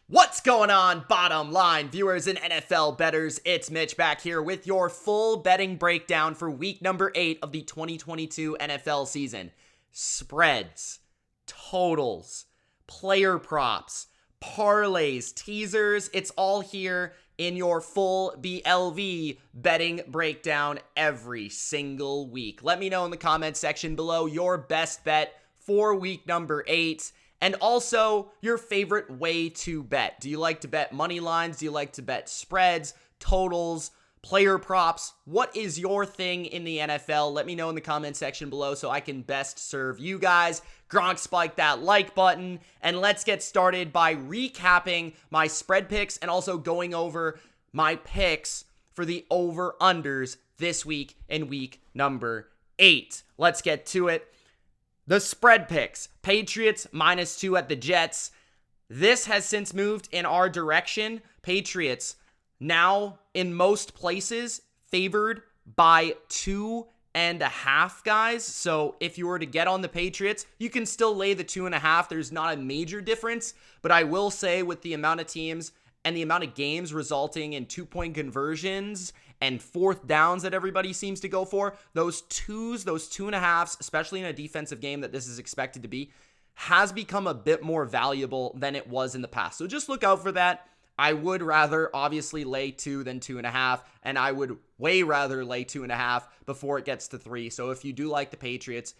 What's going on, bottom line viewers and NFL bettors? It's Mitch back here with your full betting breakdown for week number 8 of the 2022 NFL season. Spreads, totals, player props, parlays, teasers, it's all here in your full BLV betting breakdown every single week. Let me know in the comment section below your best bet for week number 8. And also, your favorite way to bet. Do you like to bet money lines? Do you like to bet spreads, totals, player props? What is your thing in the NFL? Let me know in the comment section below so I can best serve you guys. Gronk, spike that like button. And let's get started by recapping my spread picks and also going over my picks for the over-unders this week in week number 8. Let's get to it. The spread picks, Patriots -2 at the Jets. This has since moved in our direction. Patriots now in most places favored by 2.5, guys. So if you were to get on the Patriots, you can still lay the 2.5. There's not a major difference, but I will say with the amount of teams and the amount of games resulting in 2-point conversions and fourth downs that everybody seems to go for, those 2.5s, especially in a defensive game that this is expected to be, has become a bit more valuable than it was in the past. So just look out for that. I would rather obviously lay 2 than 2.5, and I would way rather lay 2.5 before it gets to 3. So if you do like the Patriots,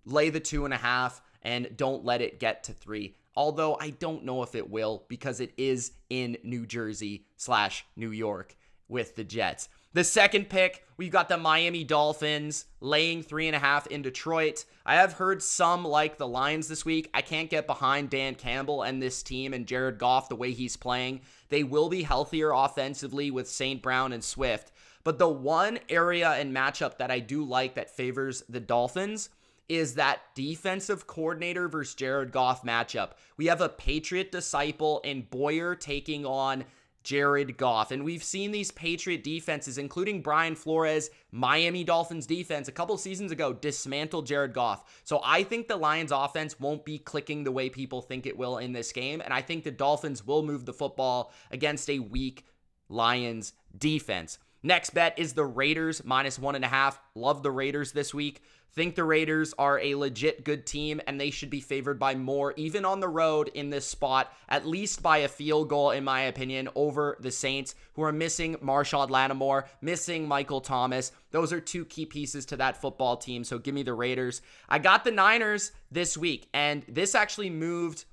lay the 2.5 and don't let it get to 3. Although I don't know if it will, because it is in New Jersey/New York with the Jets. The second pick, we've got the Miami Dolphins laying 3.5 in Detroit. I have heard some like the Lions this week. I can't get behind Dan Campbell and this team and Jared Goff the way he's playing. They will be healthier offensively with St. Brown and Swift. But the one area and matchup that I do like that favors the Dolphins is that defensive coordinator versus Jared Goff matchup. We have a Patriot disciple in Boyer taking on Jared Goff. And we've seen these Patriot defenses, including Brian Flores, Miami Dolphins defense, a couple seasons ago, dismantle Jared Goff. So I think the Lions offense won't be clicking the way people think it will in this game. And I think the Dolphins will move the football against a weak Lions defense. Next bet is the Raiders -1.5. Love the Raiders this week. Think the Raiders are a legit good team, and they should be favored by more, even on the road in this spot, at least by a field goal, in my opinion, over the Saints, who are missing Marshawn Lattimore, missing Michael Thomas. Those are two key pieces to that football team, so give me the Raiders. I got the Niners this week, and this actually moved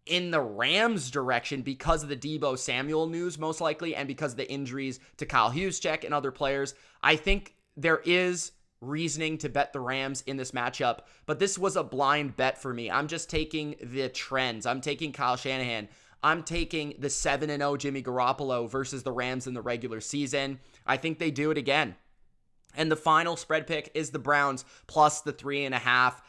in the Rams direction because of the Deebo Samuel news, most likely, and because of the injuries to Kyle Juszczyk and other players. I think there is reasoning to bet the Rams in this matchup, but this was a blind bet for me. I'm just taking the trends. I'm taking Kyle Shanahan. I'm taking the 7-0 Jimmy Garoppolo versus the Rams in the regular season. I think they do it again. And the final spread pick is the Browns plus the 3.5.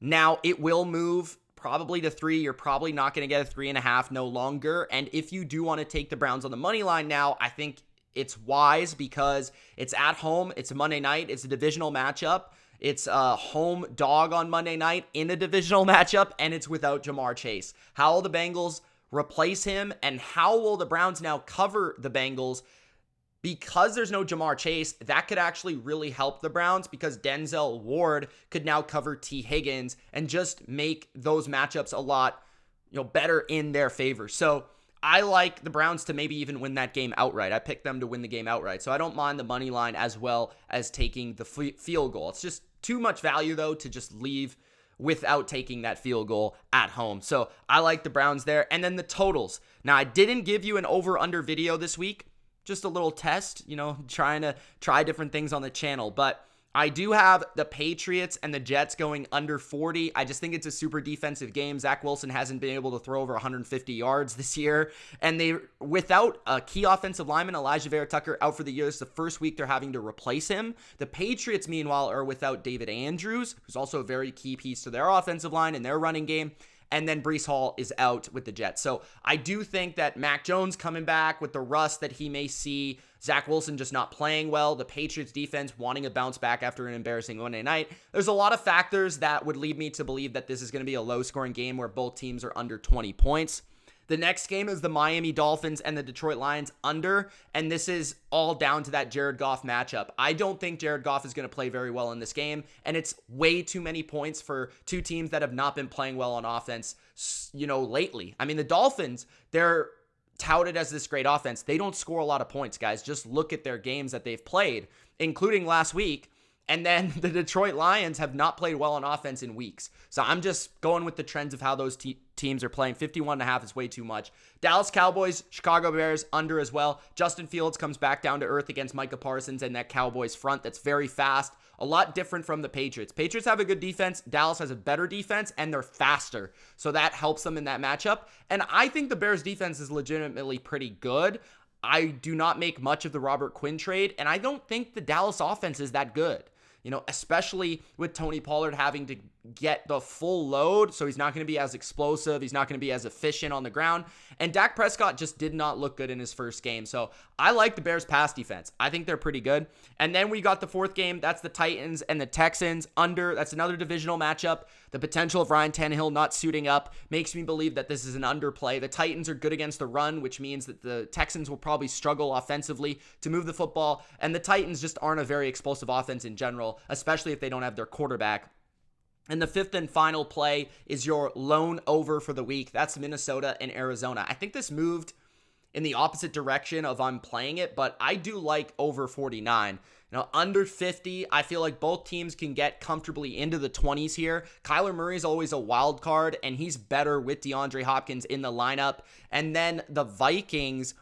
Now, it will move probably to 3. You're probably not going to get a 3.5 no longer. And if you do want to take the Browns on the money line now, I think it's wise because it's at home. It's a Monday night. It's a divisional matchup. It's a home dog on Monday night in a divisional matchup, and it's without Jamar Chase. How will the Bengals replace him, and how will the Browns now cover the Bengals? Because there's no Jamar Chase, that could actually really help the Browns because Denzel Ward could now cover T. Higgins and just make those matchups a lot, better in their favor. So I like the Browns to maybe even win that game outright. I picked them to win the game outright. So I don't mind the money line as well as taking the field goal. It's just too much value, though, to just leave without taking that field goal at home. So I like the Browns there. And then the totals. Now, I didn't give you an over-under video this week. Just a little test, trying to try different things on the channel. But I do have the Patriots and the Jets going under 40. I just think it's a super defensive game. Zach Wilson hasn't been able to throw over 150 yards this year. And they, without a key offensive lineman, Elijah Vera Tucker, out for the year. It's the first week they're having to replace him. The Patriots, meanwhile, are without David Andrews, who's also a very key piece to their offensive line and their running game. and then Breece Hall is out with the Jets. So I do think that Mac Jones coming back with the rust that he may see, Zach Wilson just not playing well, the Patriots defense wanting to bounce back after an embarrassing Monday night. There's a lot of factors that would lead me to believe that this is going to be a low-scoring game where both teams are under 20 points. The next game is the Miami Dolphins and the Detroit Lions under, and this is all down to that Jared Goff matchup. I don't think Jared Goff is going to play very well in this game, and it's way too many points for two teams that have not been playing well on offense, lately. I mean, the Dolphins, they're touted as this great offense. They don't score a lot of points, guys. Just look at their games that they've played, including last week. And then the Detroit Lions have not played well on offense in weeks. So I'm just going with the trends of how those teams are playing. 51.5 is way too much. Dallas Cowboys, Chicago Bears under as well. Justin Fields comes back down to earth against Micah Parsons and that Cowboys front that's very fast. A lot different from the Patriots. Patriots have a good defense. Dallas has a better defense, and they're faster. So that helps them in that matchup. And I think the Bears defense is legitimately pretty good. I do not make much of the Robert Quinn trade, and I don't think the Dallas offense is that good. Especially with Tony Pollard having to get the full load, so he's not going to be as explosive, he's not going to be as efficient on the ground, and Dak Prescott just did not look good in his first game, so I like the Bears pass defense. I think they're pretty good. And then we got the fourth game, that's the Titans and the Texans under. That's another divisional matchup. The potential of Ryan Tannehill not suiting up makes me believe that this is an underplay. The Titans are good against the run, which means that the Texans will probably struggle offensively to move the football, and the Titans just aren't a very explosive offense in general, especially if they don't have their quarterback. And the fifth and final play is your lone over for the week. That's Minnesota and Arizona. I think this moved in the opposite direction of I'm playing it, but I do like over 49. Under 50, I feel like both teams can get comfortably into the 20s here. Kyler Murray is always a wild card, and he's better with DeAndre Hopkins in the lineup. And then the Vikings,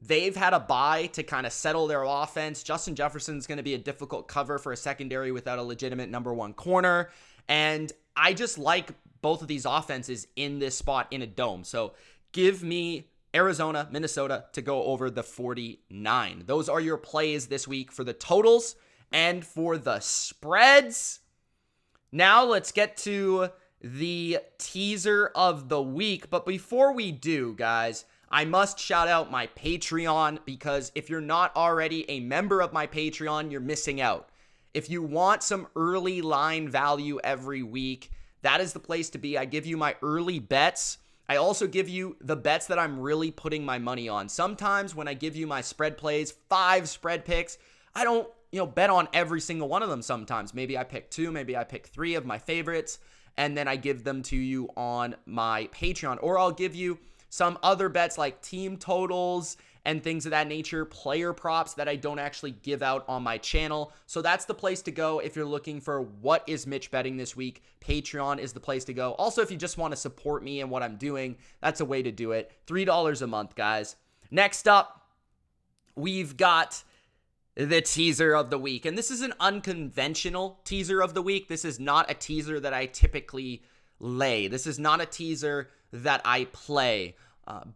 they've had a bye to kind of settle their offense. Justin Jefferson's going to be a difficult cover for a secondary without a legitimate number one corner. And I just like both of these offenses in this spot in a dome. So give me Arizona, Minnesota to go over the 49. Those are your plays this week for the totals and for the spreads. Now let's get to the teaser of the week. But before we do, guys, I must shout out my Patreon, because if you're not already a member of my Patreon, you're missing out. If you want some early line value every week, that is the place to be. I give you my early bets. I also give you the bets that I'm really putting my money on. Sometimes when I give you my spread plays, 5 spread picks, I don't, bet on every single one of them sometimes. Maybe I pick 2, maybe I pick 3 of my favorites, and then I give them to you on my Patreon. Or I'll give you some other bets like team totals and things of that nature, player props that I don't actually give out on my channel. So that's the place to go if you're looking for what is Mitch betting this week. Patreon is the place to go. Also, if you just want to support me and what I'm doing, that's a way to do it. $3 a month, guys. Next up, we've got the teaser of the week. And this is an unconventional teaser of the week. This is not a teaser that I typically lay. This is not a teaser that I play.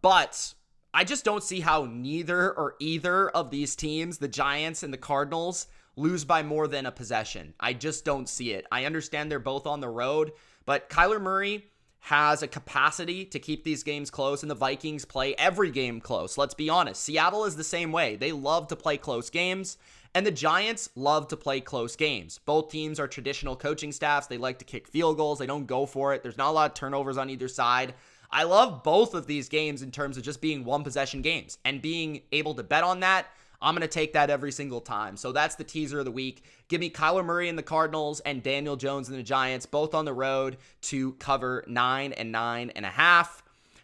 But I just don't see how neither or either of these teams, the Giants and the Cardinals, lose by more than a possession. I just don't see it. I understand they're both on the road, but Kyler Murray has a capacity to keep these games close, and the Vikings play every game close. Let's be honest. Seattle is the same way. They love to play close games, and the Giants love to play close games. Both teams are traditional coaching staffs. They like to kick field goals. They don't go for it. There's not a lot of turnovers on either side. I love both of these games in terms of just being one possession games and being able to bet on that. I'm going to take that every single time. So that's the teaser of the week. Give me Kyler Murray and the Cardinals and Daniel Jones and the Giants, both on the road to cover 9 and 9.5.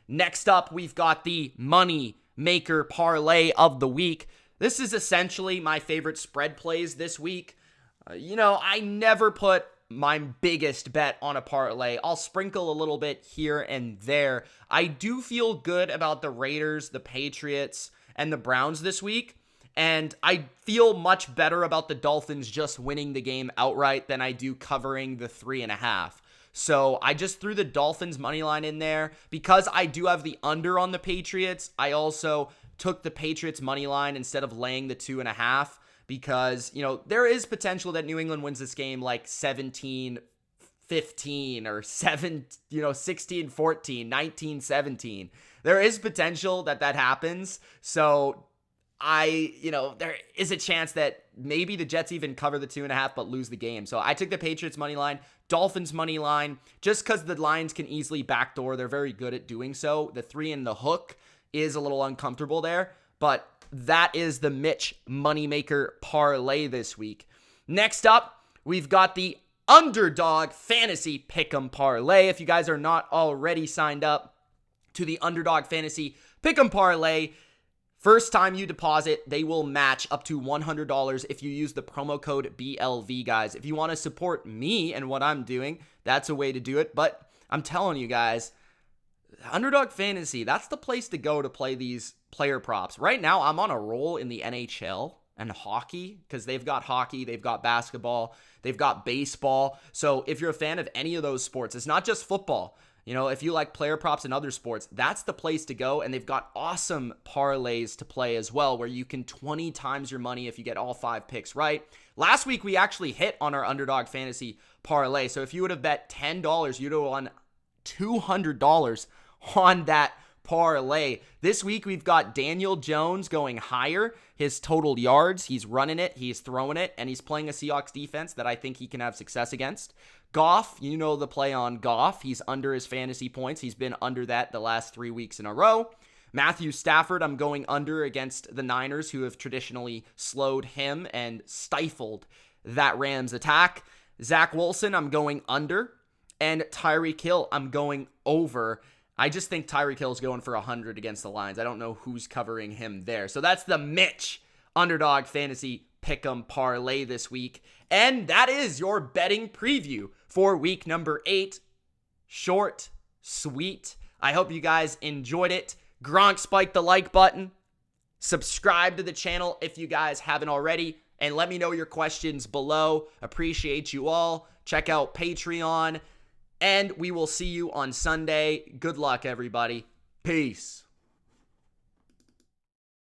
Next up, we've got the Money Maker Parlay of the week. This is essentially my favorite spread plays this week. I never put my biggest bet on a parlay. I'll sprinkle a little bit here and there. I do feel good about the Raiders, the Patriots, and the Browns this week. And I feel much better about the Dolphins just winning the game outright than I do covering the 3.5. So I just threw the Dolphins money line in there. Because I do have the under on the Patriots, I also took the Patriots money line instead of laying the 2.5. Because, there is potential that New England wins this game like 17-15 15 or 16-14, 19-17. There is potential that happens. So there is a chance that maybe the Jets even cover the 2.5 but lose the game. So I took the Patriots money line, Dolphins money line, just because the lines can easily backdoor. They're very good at doing so. The 3 in the hook is a little uncomfortable there, but that is the Mitch moneymaker parlay this week. Next up, we've got the Underdog Fantasy Pick'em Parlay. If you guys are not already signed up to the Underdog Fantasy Pick'em Parlay, first time you deposit, they will match up to $100 if you use the promo code BLV, guys. If you want to support me and what I'm doing, that's a way to do it. But I'm telling you guys, Underdog Fantasy, that's the place to go to play these player props. Right now, I'm on a roll in the NHL and hockey, because they've got hockey, they've got basketball, they've got baseball. So if you're a fan of any of those sports, it's not just football. If you like player props in other sports, that's the place to go. And they've got awesome parlays to play as well, where you can 20 times your money if you get all 5 picks right. Last week, we actually hit on our Underdog Fantasy Parlay. So if you would have bet $10, you'd have won $200 on that parlay. This week, we've got Daniel Jones going higher. His total yards, he's running it, he's throwing it, and he's playing a Seahawks defense that I think he can have success against. Goff, the play on Goff. He's under his fantasy points. He's been under that the last 3 weeks in a row. Matthew Stafford, I'm going under against the Niners, who have traditionally slowed him and stifled that Rams attack. Zach Wilson, I'm going under. And Tyreek Hill, I'm going over. I just think Tyreek Hill is going for 100 against the Lions. I don't know who's covering him there. So that's the Mitch Underdog Fantasy Pick'em Parlay this week. And that is your betting preview for week number 8. Short, sweet. I hope you guys enjoyed it. Gronk spiked the like button. Subscribe to the channel if you guys haven't already. And let me know your questions below. Appreciate you all. Check out Patreon. And we will see you on Sunday. Good luck, everybody. Peace.